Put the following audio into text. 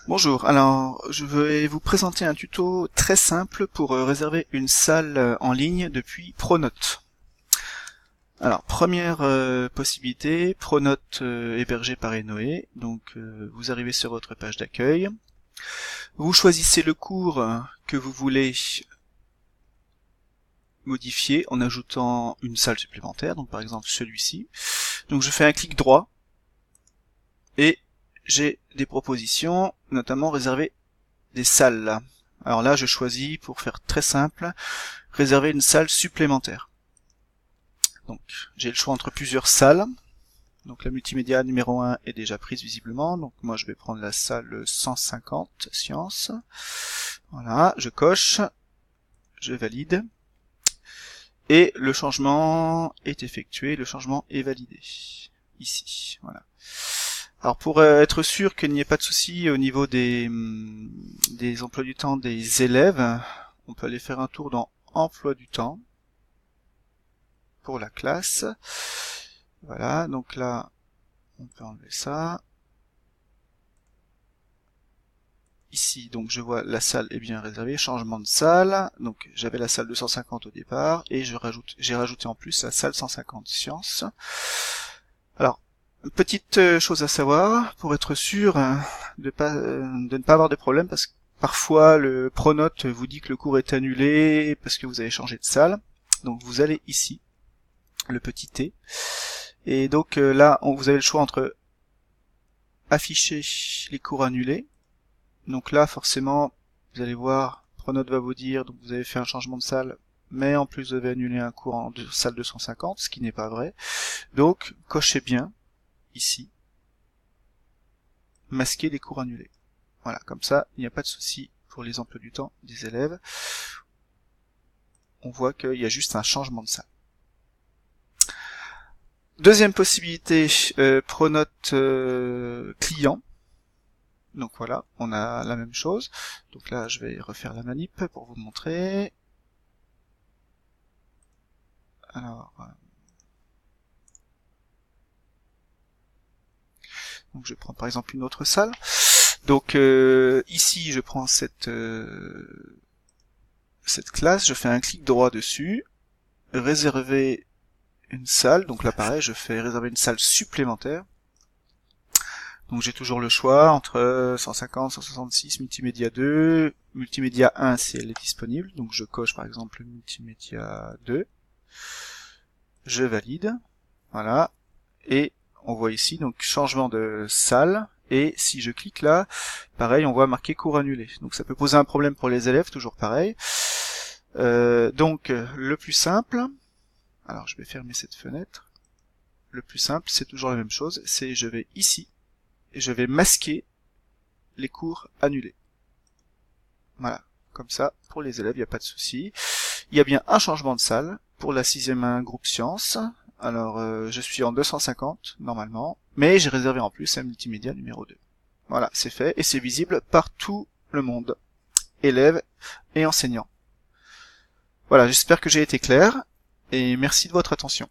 Bonjour, alors je vais vous présenter un tuto très simple pour réserver une salle en ligne depuis Pronote. Alors première possibilité, Pronote hébergé par Enoé, donc vous arrivez sur votre page d'accueil, vous choisissez le cours que vous voulez modifier en ajoutant une salle supplémentaire, donc par exemple celui-ci. Donc je fais un clic droit et j'ai des propositions, notamment réserver des salles. Alors là, je choisis, pour faire très simple, réserver une salle supplémentaire. Donc, j'ai le choix entre plusieurs salles. Donc la multimédia numéro 1 est déjà prise visiblement. Donc moi, je vais prendre la salle 150, sciences. Voilà, je coche, je valide. Et le changement est effectué, le changement est validé. Ici, voilà. Alors pour être sûr qu'il n'y ait pas de souci au niveau des emplois du temps des élèves, on peut aller faire un tour dans emploi du temps pour la classe. Voilà, donc là on peut enlever ça. Ici, donc je vois la salle est bien réservée, changement de salle. Donc j'avais la salle 250 au départ et j'ai rajouté en plus la salle 150 sciences. Alors petite chose à savoir, pour être sûr de ne pas avoir de problème, parce que parfois le Pronote vous dit que le cours est annulé parce que vous avez changé de salle. Donc vous allez ici, le petit T, et donc là vous avez le choix entre afficher les cours annulés. Donc là forcément vous allez voir, Pronote va vous dire donc vous avez fait un changement de salle, mais en plus vous avez annulé un cours en salle 250, ce qui n'est pas vrai. Donc cochez bien ici, masquer les cours annulés. Voilà, comme ça, il n'y a pas de souci pour les emplois du temps des élèves. On voit qu'il y a juste un changement de salle. Deuxième possibilité, Pronote client. Donc voilà, on a la même chose. Donc là, je vais refaire la manip pour vous montrer. Alors, donc je prends par exemple une autre salle. Donc ici, je prends cette classe, je fais un clic droit dessus, réserver une salle, donc là pareil, je fais réserver une salle supplémentaire. Donc j'ai toujours le choix entre 150, 166, multimédia 2, multimédia 1 si elle est disponible, donc je coche par exemple multimédia 2, je valide, voilà, et on voit ici donc changement de salle, et si je clique là, pareil, on voit marqué cours annulé. Donc ça peut poser un problème pour les élèves, toujours pareil. Donc le plus simple, alors je vais fermer cette fenêtre, le plus simple c'est toujours la même chose, c'est je vais ici, et je vais masquer les cours annulés. Voilà, comme ça, pour les élèves, il n'y a pas de souci. Il y a bien un changement de salle pour la 6e 1 groupe sciences. Alors, je suis en 250, normalement, mais j'ai réservé en plus un multimédia numéro 2. Voilà, c'est fait, et c'est visible par tout le monde, élèves et enseignants. Voilà, j'espère que j'ai été clair, et merci de votre attention.